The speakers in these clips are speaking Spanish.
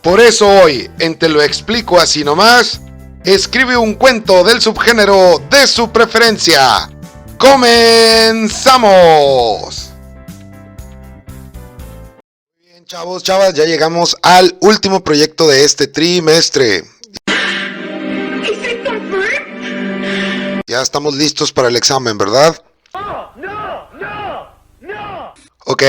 Por eso hoy, en Te lo explico así nomás, escribe un cuento del subgénero de su preferencia. ¡Comenzamos! Muy bien, chavos, chavas, ya llegamos al último proyecto de este trimestre. Ya estamos listos para el examen, ¿verdad? No. Ok,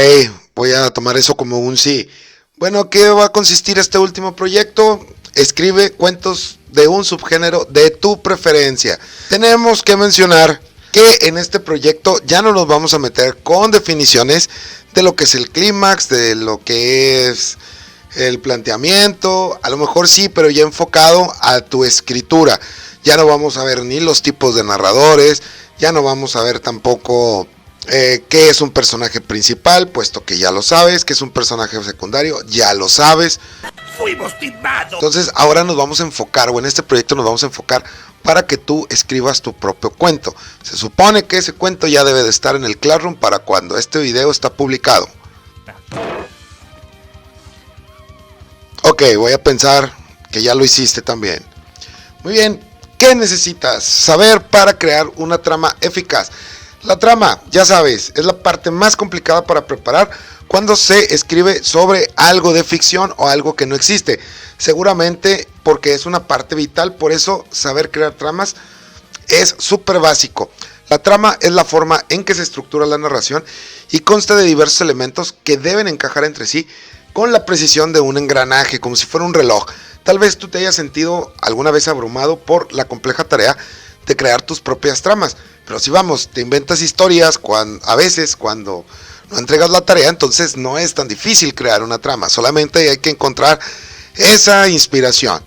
voy a tomar eso como un sí. Bueno, ¿qué va a consistir este último proyecto? Escribe cuentos de un subgénero de tu preferencia. Tenemos que mencionar que en este proyecto ya no nos vamos a meter con definiciones de lo que es el clímax, de lo que es el planteamiento, a lo mejor sí, pero ya enfocado a tu escritura. Ya no vamos a ver ni los tipos de narradores, ya no vamos a ver tampoco qué es un personaje principal, puesto que ya lo sabes, qué es un personaje secundario, ya lo sabes. Fuimos timados. Entonces ahora nos vamos a enfocar, o en este proyecto nos vamos a enfocar para que tú escribas tu propio cuento. Se supone que ese cuento ya debe de estar en el Classroom para cuando este video está publicado. Ok, voy a pensar que ya lo hiciste también. Muy bien, ¿qué necesitas saber para crear una trama eficaz? La trama, ya sabes, es la parte más complicada para preparar cuando se escribe sobre algo de ficción o algo que no existe. Seguramente porque es una parte vital, por eso saber crear tramas es súper básico. La trama es la forma en que se estructura la narración y consta de diversos elementos que deben encajar entre sí con la precisión de un engranaje, como si fuera un reloj. Tal vez tú te hayas sentido alguna vez abrumado por la compleja tarea de crear tus propias tramas. Pero si vamos, te inventas historias a veces cuando no entregas la tarea, entonces no es tan difícil crear una trama. Solamente hay que encontrar esa inspiración.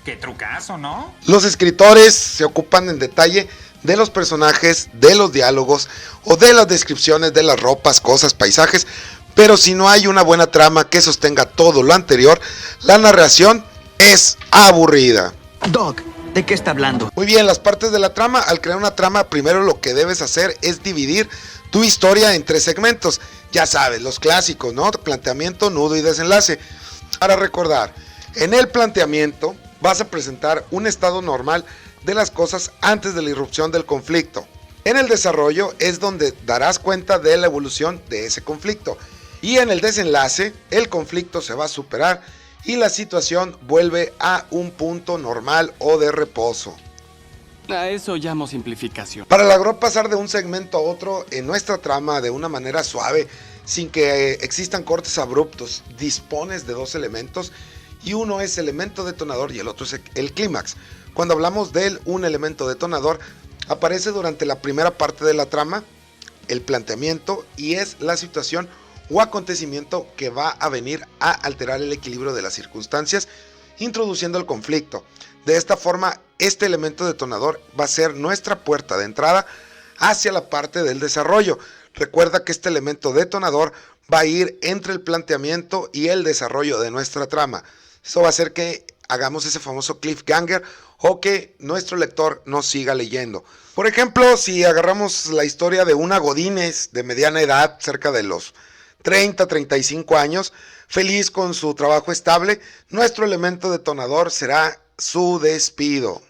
Qué trucazo, ¿no? Los escritores se ocupan en detalle de los personajes, de los diálogos o de las descripciones de las ropas, cosas, paisajes. Pero si no hay una buena trama que sostenga todo lo anterior, la narración es aburrida. Doc, ¿de qué está hablando? Muy bien, las partes de la trama. Al crear una trama, primero lo que debes hacer es dividir tu historia en 3 segmentos. Ya sabes, los clásicos, ¿no? Planteamiento, nudo y desenlace. Para recordar, en el planteamiento vas a presentar un estado normal de las cosas antes de la irrupción del conflicto. En el desarrollo es donde darás cuenta de la evolución de ese conflicto. Y en el desenlace, el conflicto se va a superar y la situación vuelve a un punto normal o de reposo. A eso llamo simplificación. Para lograr pasar de un segmento a otro en nuestra trama de una manera suave, sin que existan cortes abruptos, dispones de 2 elementos y uno es elemento detonador y el otro es el clímax. Cuando hablamos de un elemento detonador, aparece durante la primera parte de la trama, el planteamiento, y es la situación o acontecimiento que va a venir a alterar el equilibrio de las circunstancias, introduciendo el conflicto. De esta forma, este elemento detonador va a ser nuestra puerta de entrada hacia la parte del desarrollo. Recuerda que este elemento detonador va a ir entre el planteamiento y el desarrollo de nuestra trama. Eso va a hacer que hagamos ese famoso cliffhanger o que nuestro lector nos siga leyendo. Por ejemplo, si agarramos la historia de una Godínez de mediana edad, cerca de los 30-35 años, feliz con su trabajo estable, nuestro elemento detonador será su despido.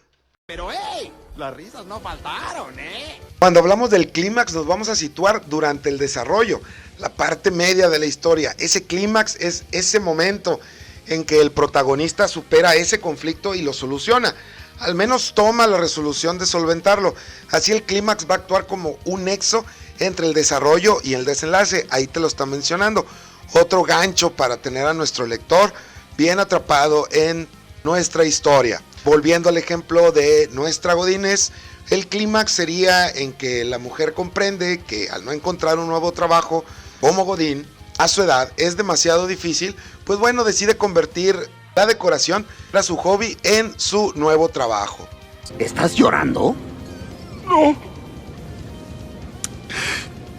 Pero ¡hey! Las risas no faltaron, ¿eh? Cuando hablamos del clímax nos vamos a situar durante el desarrollo, la parte media de la historia. Ese clímax es ese momento en que el protagonista supera ese conflicto y lo soluciona. Al menos toma la resolución de solventarlo. Así el clímax va a actuar como un nexo entre el desarrollo y el desenlace. Ahí te lo está mencionando. Otro gancho para tener a nuestro lector bien atrapado en nuestra historia. Volviendo al ejemplo de nuestra Godínez, el clímax sería en que la mujer comprende que al no encontrar un nuevo trabajo como Godín, a su edad es demasiado difícil, pues bueno, decide convertir la decoración a su hobby en su nuevo trabajo. ¿Estás llorando? No.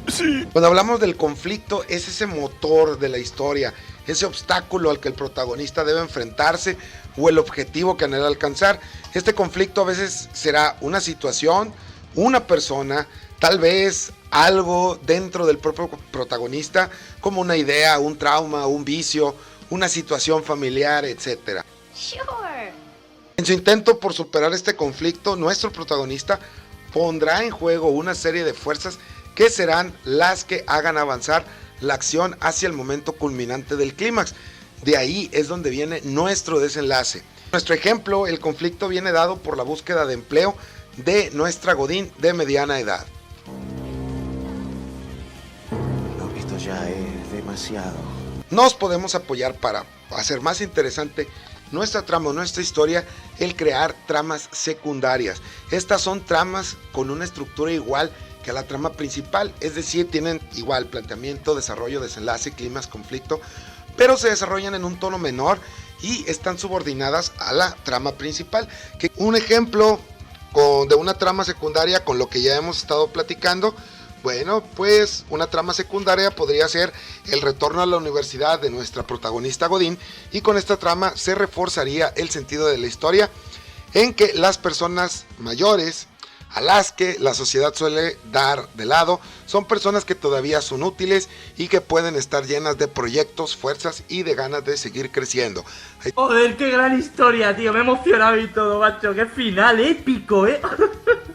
Sí. Cuando hablamos del conflicto, es ese motor de la historia, ese obstáculo al que el protagonista debe enfrentarse o el objetivo que anhela alcanzar. Este conflicto a veces será una situación, una persona, tal vez algo dentro del propio protagonista, como una idea, un trauma, un vicio, una situación familiar, etc. Sure. En su intento por superar este conflicto, nuestro protagonista pondrá en juego una serie de fuerzas que serán las que hagan avanzar la acción hacia el momento culminante del clímax. De ahí es donde viene nuestro desenlace. Nuestro ejemplo, el conflicto viene dado por la búsqueda de empleo de nuestra Godín de mediana edad. No, esto ya es demasiado. Nos podemos apoyar para hacer más interesante nuestra trama o nuestra historia, el crear tramas secundarias. Estas son tramas con una estructura igual que a la trama principal, es decir, tienen igual planteamiento, desarrollo, desenlace, clímax, conflicto, pero se desarrollan en un tono menor y están subordinadas a la trama principal. Un ejemplo de una trama secundaria con lo que ya hemos estado platicando, bueno, pues una trama secundaria podría ser el retorno a la universidad de nuestra protagonista Godín, y con esta trama se reforzaría el sentido de la historia en que las personas mayores a las que la sociedad suele dar de lado son personas que todavía son útiles y que pueden estar llenas de proyectos, fuerzas y de ganas de seguir creciendo. Joder, qué gran historia, tío, me he emocionado y todo, macho, qué final épico, buenísimo,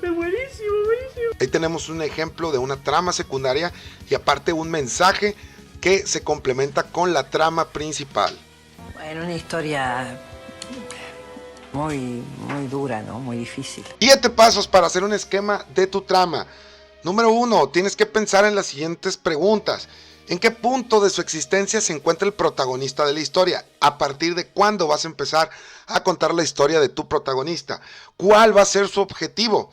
buenísimo. Ahí tenemos un ejemplo de una trama secundaria y aparte un mensaje que se complementa con la trama principal. Bueno, una historia muy dura, ¿no? Muy difícil. 7 pasos para hacer un esquema de tu trama. Número 1, tienes que pensar en las siguientes preguntas. ¿En qué punto de su existencia se encuentra el protagonista de la historia? ¿A partir de cuándo vas a empezar a contar la historia de tu protagonista? ¿Cuál va a ser su objetivo?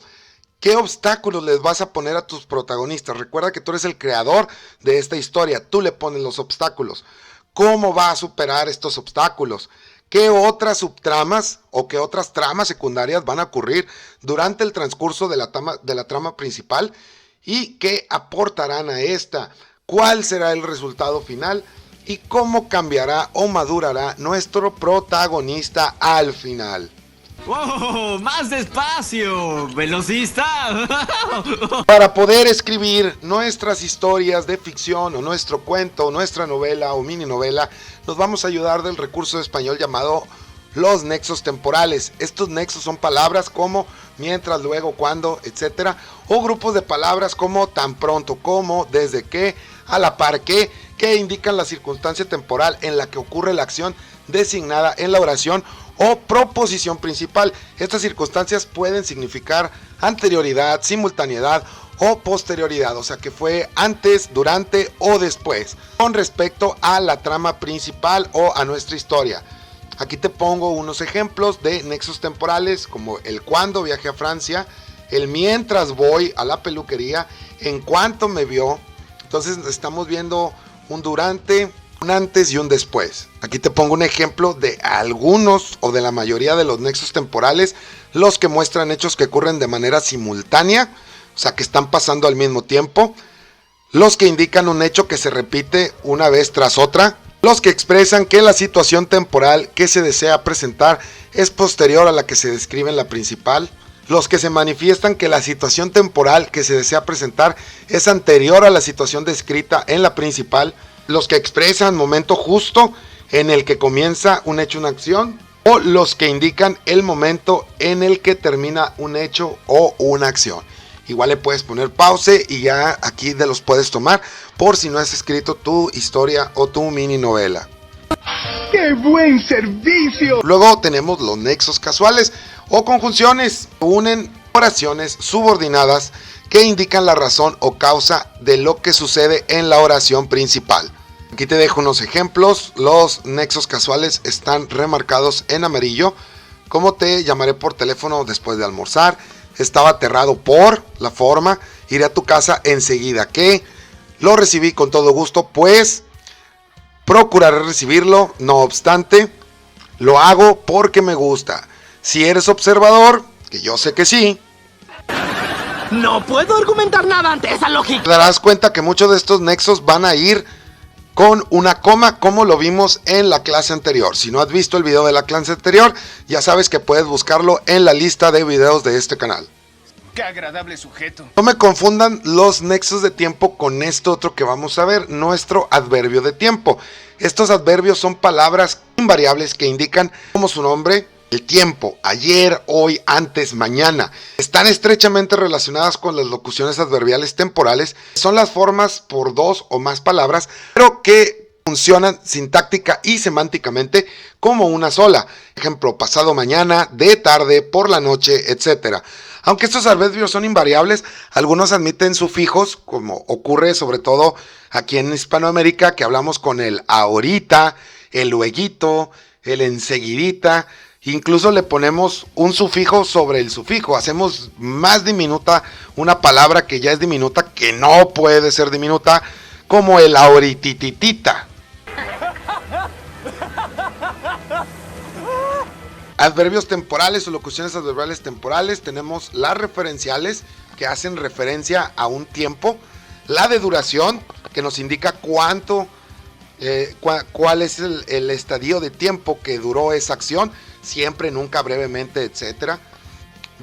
¿Qué obstáculos les vas a poner a tus protagonistas? Recuerda que tú eres el creador de esta historia, tú le pones los obstáculos. ¿Cómo va a superar estos obstáculos? ¿Qué otras subtramas o qué otras tramas secundarias van a ocurrir durante el transcurso de la trama principal y qué aportarán a esta? ¿Cuál será el resultado final? ¿Y cómo cambiará o madurará nuestro protagonista al final? ¡Wow! ¡Más despacio! ¡Velocista! Para poder escribir nuestras historias de ficción o nuestro cuento, nuestra novela o mini novela, nos vamos a ayudar del recurso español llamado los nexos temporales. Estos nexos son palabras como mientras, luego, cuando, etcétera, o grupos de palabras como tan pronto, como, desde que, a la par que indican la circunstancia temporal en la que ocurre la acción designada en la oración o proposición principal. Estas circunstancias pueden significar anterioridad, simultaneidad o posterioridad, o sea que fue antes, durante o después, con respecto a la trama principal o a nuestra historia. Aquí te pongo unos ejemplos de nexos temporales como el cuando viajé a Francia, el mientras voy a la peluquería, en cuanto me vio. Entonces estamos viendo un durante, un antes y un después. Aquí te pongo un ejemplo de algunos o de la mayoría de los nexos temporales, los que muestran hechos que ocurren de manera simultánea, o sea que están pasando al mismo tiempo, los que indican un hecho que se repite una vez tras otra, los que expresan que la situación temporal que se desea presentar es posterior a la que se describe en la principal, los que se manifiestan que la situación temporal que se desea presentar es anterior a la situación descrita en la principal, los que expresan momento justo en el que comienza un hecho, una acción, o los que indican el momento en el que termina un hecho o una acción. Igual le puedes poner pause y ya aquí te los puedes tomar por si no has escrito tu historia o tu mini novela. ¡Qué buen servicio! Luego tenemos los nexos casuales o conjunciones. Unen oraciones subordinadas que indican la razón o causa de lo que sucede en la oración principal. Aquí te dejo unos ejemplos. Los nexos casuales están remarcados en amarillo. ¿Cómo te llamaré por teléfono después de almorzar? Estaba aterrado por la forma. Iré a tu casa enseguida que lo recibí con todo gusto, pues procuraré recibirlo. No obstante, lo hago porque me gusta. Si eres observador, que yo sé que sí, No puedo argumentar nada ante esa lógica. te darás cuenta que muchos de estos nexos van a ir con una coma, como lo vimos en la clase anterior. Si no has visto el video de la clase anterior, ya sabes que puedes buscarlo en la lista de videos de este canal. Qué agradable sujeto. No me confundan los nexos de tiempo con esto otro que vamos a ver, nuestro adverbio de tiempo. Estos adverbios son palabras invariables que indican, como su nombre, el tiempo, ayer, hoy, antes, mañana. Están estrechamente relacionadas con las locuciones adverbiales temporales. Son las formas por dos o más palabras, pero que funcionan sintáctica y semánticamente como una sola. Ejemplo, pasado mañana, de tarde, por la noche, etc. Aunque estos adverbios son invariables, algunos admiten sufijos, como ocurre sobre todo aquí en Hispanoamérica, que hablamos con el ahorita, el lueguito, el enseguidita. Incluso le ponemos un sufijo sobre el sufijo. Hacemos más diminuta una palabra que ya es diminuta, que no puede ser diminuta, como el ahoritititita. Adverbios temporales o locuciones adverbiales temporales. Tenemos las referenciales, que hacen referencia a un tiempo. La de duración, que nos indica cuánto, cuál es el estadio de tiempo que duró esa acción. Siempre, nunca, brevemente, etc.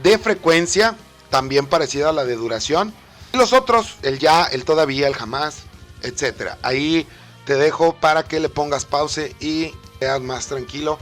De frecuencia, también parecida a la de duración. Y los otros, el ya, el todavía, el jamás, etc. Ahí te dejo para que le pongas pause y seas más tranquilo.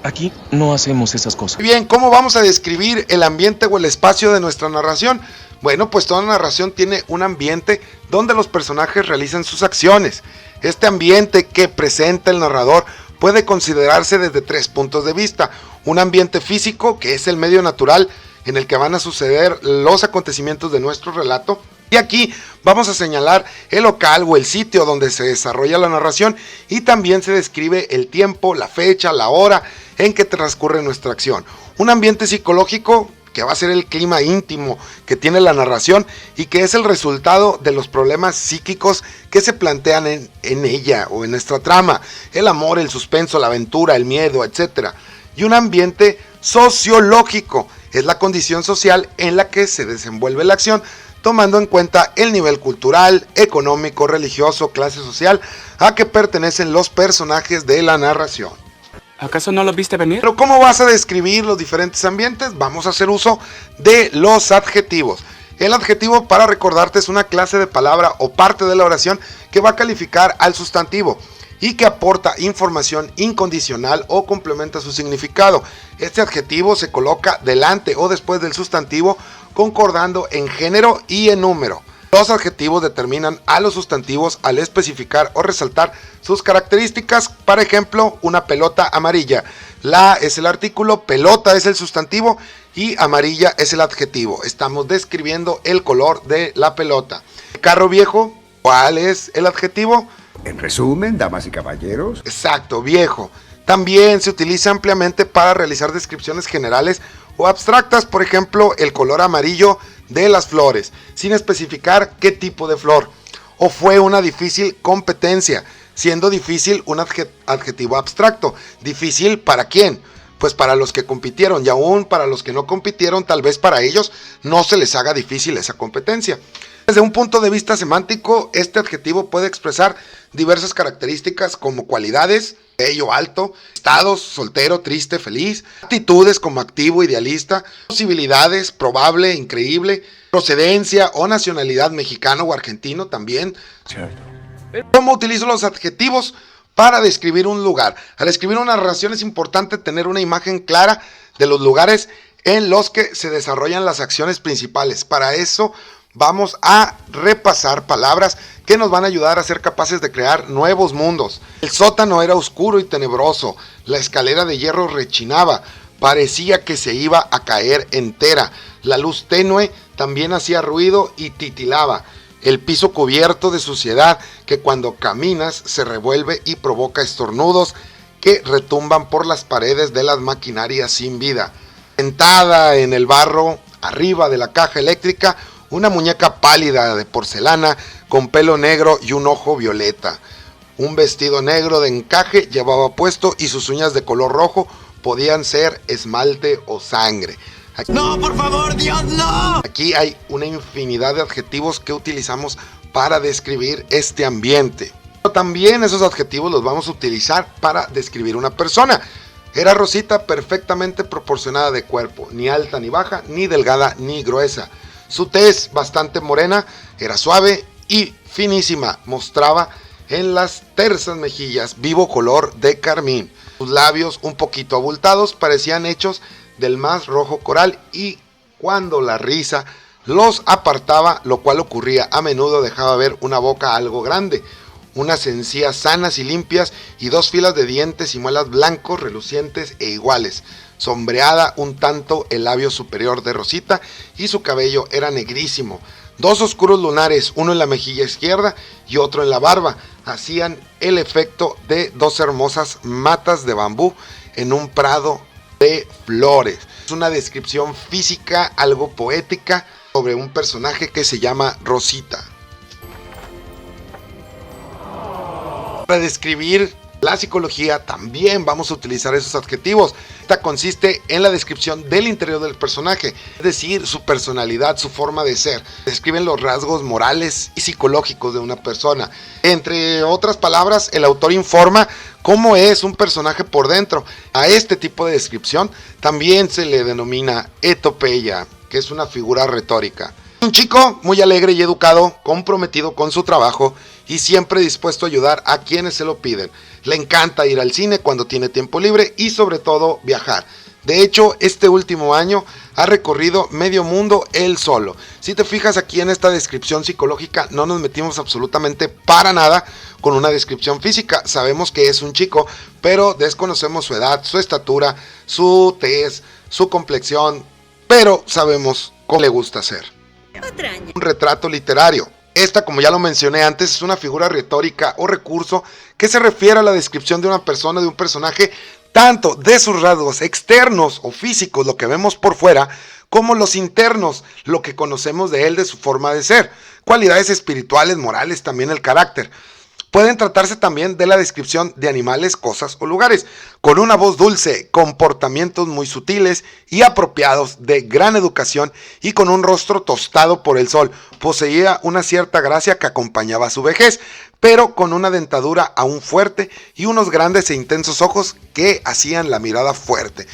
Aquí no hacemos esas cosas. Bien, ¿cómo vamos a describir el ambiente o el espacio de nuestra narración? Bueno, pues toda narración tiene un ambiente donde los personajes realizan sus acciones. Este ambiente que presenta el narrador puede considerarse desde 3 puntos de vista. Un ambiente físico, que es el medio natural en el que van a suceder los acontecimientos de nuestro relato. Y aquí vamos a señalar el local o el sitio donde se desarrolla la narración, y también se describe el tiempo, la fecha, la hora en que transcurre nuestra acción. Un ambiente psicológico, que va a ser el clima íntimo que tiene la narración y que es el resultado de los problemas psíquicos que se plantean en ella o en nuestra trama. El amor, el suspenso, la aventura, el miedo, etc. Y un ambiente sociológico, es la condición social en la que se desenvuelve la acción, tomando en cuenta el nivel cultural, económico, religioso, clase social a que pertenecen los personajes de la narración. ¿Acaso no lo viste venir? Pero ¿cómo vas a describir los diferentes ambientes? Vamos a hacer uso de los adjetivos. El adjetivo, para recordarte, es una clase de palabra o parte de la oración que va a calificar al sustantivo y que aporta información incondicional o complementa su significado. Este adjetivo se coloca delante o después del sustantivo, concordando en género y en número. Los adjetivos determinan a los sustantivos al especificar o resaltar sus características. Por ejemplo, una pelota amarilla. La es el artículo, pelota es el sustantivo y amarilla es el adjetivo. Estamos describiendo el color de la pelota. Carro viejo, ¿cuál es el adjetivo? En resumen, damas y caballeros. Exacto, viejo. También se utiliza ampliamente para realizar descripciones generales o abstractas. Por ejemplo, el color amarillo de las flores, sin especificar qué tipo de flor. O fue una difícil competencia, siendo difícil un adjetivo abstracto. ¿Difícil para quién? Pues para los que compitieron, y aún para los que no compitieron, tal vez para ellos no se les haga difícil esa competencia. Desde un punto de vista semántico, este adjetivo puede expresar diversas características como cualidades, bello, alto, estados, soltero, triste, feliz, actitudes como activo, idealista, posibilidades, probable, increíble, procedencia o nacionalidad mexicano o argentino también. ¿Cómo utilizo los adjetivos para describir un lugar? Al escribir una narración es importante tener una imagen clara de los lugares en los que se desarrollan las acciones principales. Para eso vamos a repasar palabras que nos van a ayudar a ser capaces de crear nuevos mundos. El sótano era oscuro y tenebroso, la escalera de hierro rechinaba, parecía que se iba a caer entera, la luz tenue también hacía ruido y titilaba, el piso cubierto de suciedad que cuando caminas se revuelve y provoca estornudos que retumban por las paredes de las maquinarias sin vida. Sentada en el barro, arriba de la caja eléctrica, una muñeca pálida de porcelana con pelo negro y un ojo violeta. Un vestido negro de encaje llevaba puesto y sus uñas de color rojo podían ser esmalte o sangre. Aquí, ¡No, por favor, Dios, no! Aquí hay una infinidad de adjetivos que utilizamos para describir este ambiente. Pero también esos adjetivos los vamos a utilizar para describir una persona. Era Rosita perfectamente proporcionada de cuerpo, ni alta ni baja, ni delgada ni gruesa. Su tez, bastante morena, era suave y finísima, mostraba en las tersas mejillas vivo color de carmín. Sus labios, un poquito abultados, parecían hechos del más rojo coral, y cuando la risa los apartaba, lo cual ocurría a menudo, dejaba ver una boca algo grande, unas encías sanas y limpias y dos filas de dientes y muelas blancos, relucientes e iguales. Sombreada un tanto el labio superior de rosita, y su cabello era negrísimo. Dos oscuros lunares, uno en la mejilla izquierda y otro en la barba, hacían el efecto de dos hermosas matas de bambú en un prado de flores. Es una descripción física algo poética sobre un personaje que se llama Rosita. Para describir la psicología también vamos a utilizar esos adjetivos. Esta consiste en la descripción del interior del personaje, es decir, su personalidad, su forma de ser. Describen los rasgos morales y psicológicos de una persona. Entre otras palabras, el autor informa cómo es un personaje por dentro. A este tipo de descripción también se le denomina etopeya, que es una figura retórica. Un chico muy alegre y educado, comprometido con su trabajo y siempre dispuesto a ayudar a quienes se lo piden. Le encanta ir al cine cuando tiene tiempo libre y sobre todo viajar. De hecho, este último año ha recorrido medio mundo él solo. Si te fijas aquí en esta descripción psicológica, no nos metimos absolutamente para nada con una descripción física. Sabemos que es un chico, pero desconocemos su edad, su estatura, su tez, su complexión, pero sabemos cómo le gusta hacer. Un retrato literario. Esta, como ya lo mencioné antes, es una figura retórica o recurso que se refiere a la descripción de una persona, de un personaje, tanto de sus rasgos externos o físicos, lo que vemos por fuera, como los internos, lo que conocemos de él, de su forma de ser, cualidades espirituales, morales, también el carácter. Pueden tratarse también de la descripción de animales, cosas o lugares, con una voz dulce, comportamientos muy sutiles y apropiados, de gran educación y con un rostro tostado por el sol. Poseía una cierta gracia que acompañaba a su vejez, pero con una dentadura aún fuerte y unos grandes e intensos ojos que hacían la mirada fuerte.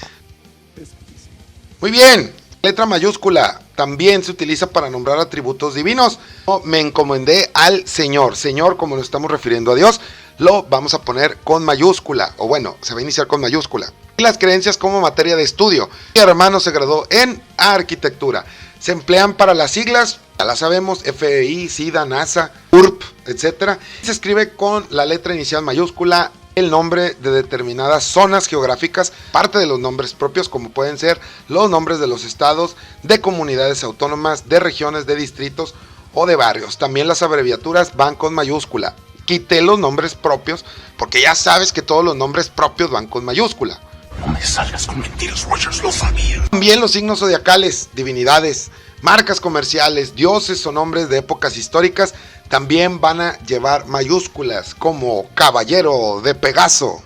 Muy bien, letra mayúscula. También se utiliza para nombrar atributos divinos. Me encomendé al Señor. Señor, como nos estamos refiriendo a Dios, lo vamos a poner con mayúscula. O bueno, se va a iniciar con mayúscula. Y las creencias como materia de estudio. Mi hermano se graduó en arquitectura. Se emplean para las siglas, ya las sabemos, FBI, SIDA, NASA, URP, etc. Se escribe con la letra inicial mayúscula el nombre de determinadas zonas geográficas, parte de los nombres propios, como pueden ser los nombres de los estados, de comunidades autónomas, de regiones, de distritos o de barrios. También las abreviaturas van con mayúscula. Quité los nombres propios porque ya sabes que todos los nombres propios van con mayúscula. No me salgas con mentiras, Rogers, lo sabía. También los signos zodiacales, divinidades, marcas comerciales, dioses o nombres de épocas históricas también van a llevar mayúsculas, como Caballero de Pegaso.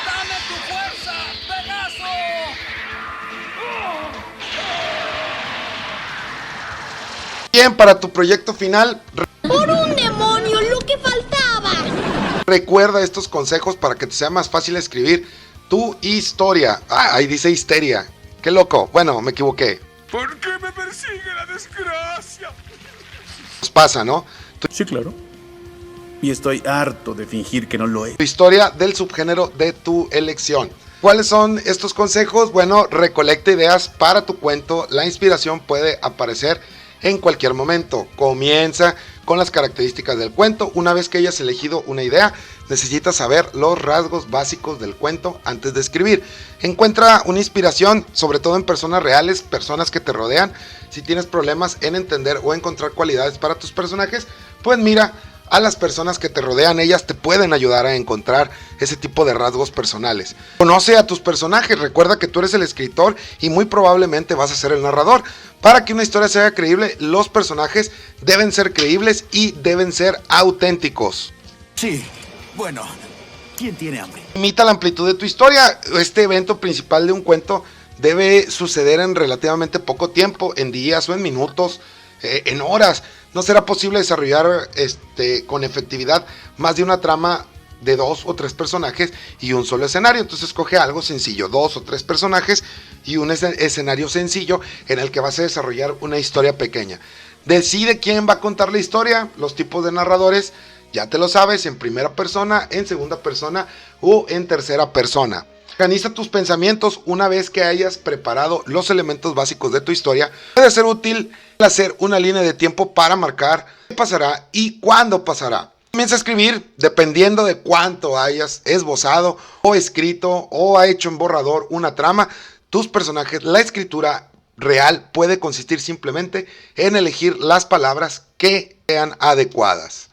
¡Dame tu fuerza, Pegaso! Bien, para tu proyecto final, ¡Por un demonio, lo que faltaba! recuerda estos consejos para que te sea más fácil escribir tu historia. Ahí dice histeria. Qué loco. Bueno, me equivoqué. ¿Por qué me persigue la desgracia? Nos pasa, ¿no? Sí, claro. Y estoy harto de fingir que no lo es. Tu historia del subgénero de tu elección. ¿Cuáles son estos consejos? Bueno, recolecta ideas para tu cuento. La inspiración puede aparecer en cualquier momento. Comienza con las características del cuento. Una vez que hayas elegido una idea, necesitas saber los rasgos básicos del cuento antes de escribir. Encuentra una inspiración, sobre todo en personas reales, personas que te rodean. Si tienes problemas en entender o encontrar cualidades para tus personajes, pues mira a las personas que te rodean, ellas te pueden ayudar a encontrar ese tipo de rasgos personales. Conoce a tus personajes, recuerda que tú eres el escritor y muy probablemente vas a ser el narrador. Para que una historia sea creíble, los personajes deben ser creíbles y deben ser auténticos. Sí, bueno, ¿quién tiene hambre? Limita la amplitud de tu historia. Este evento principal de un cuento debe suceder en relativamente poco tiempo, en días o en minutos, en horas. No será posible desarrollar con efectividad más de una trama de 2 o 3 personajes y un solo escenario. Entonces escoge algo sencillo, 2 o 3 personajes y un escenario sencillo en el que vas a desarrollar una historia pequeña. Decide quién va a contar la historia, los tipos de narradores, ya te lo sabes, en primera persona, en segunda persona o en tercera persona. Organiza tus pensamientos una vez que hayas preparado los elementos básicos de tu historia. Puede ser útil hacer una línea de tiempo para marcar qué pasará y cuándo pasará. Comienza a escribir dependiendo de cuánto hayas esbozado o escrito o ha hecho en borrador una trama. Tus personajes, la escritura real puede consistir simplemente en elegir las palabras que sean adecuadas.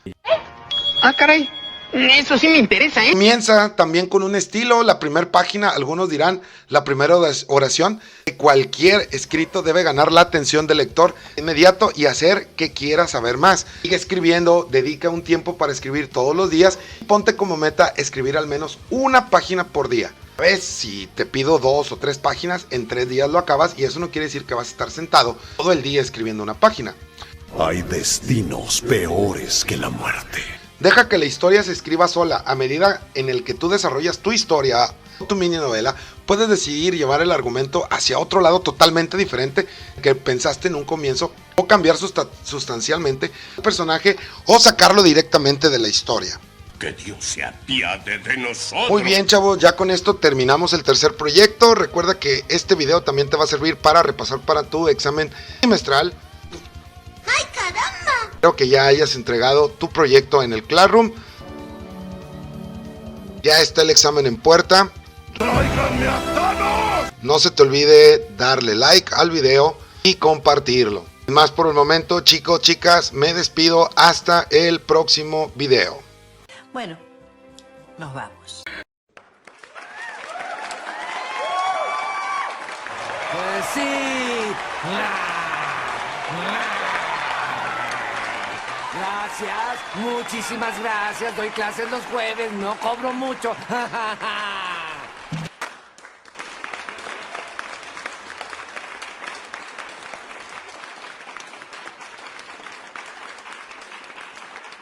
Ah, caray. Eso sí me interesa, ¿eh? Comienza también con un estilo. La primera página, algunos dirán, la primera oración. Cualquier escrito debe ganar la atención del lector inmediato y hacer que quiera saber más. Sigue escribiendo, dedica un tiempo para escribir todos los días. Ponte como meta escribir al menos una página por día. ¿Ves? Si te pido 2 o 3 páginas, en 3 días lo acabas y eso no quiere decir que vas a estar sentado todo el día escribiendo una página. Hay destinos peores que la muerte. Deja que la historia se escriba sola. A medida en el que tú desarrollas tu historia o tu mini novela, puedes decidir llevar el argumento hacia otro lado totalmente diferente que pensaste en un comienzo, o cambiar sustancialmente el personaje o sacarlo directamente de la historia. Que Dios se apiade de nosotros. Muy bien, chavos, ya con esto terminamos el tercer proyecto. Recuerda que este video también te va a servir para repasar para tu examen trimestral. ¡Ay, caramba! Espero que ya hayas entregado tu proyecto en el Classroom. Ya está el examen en puerta. ¡Tráiganme a Thanos! No se te olvide darle like al video y compartirlo. Sin más por el momento, chicos, chicas, me despido hasta el próximo video. Bueno, nos vamos. Sí. Gracias, muchísimas gracias. Doy clases los jueves, no cobro mucho.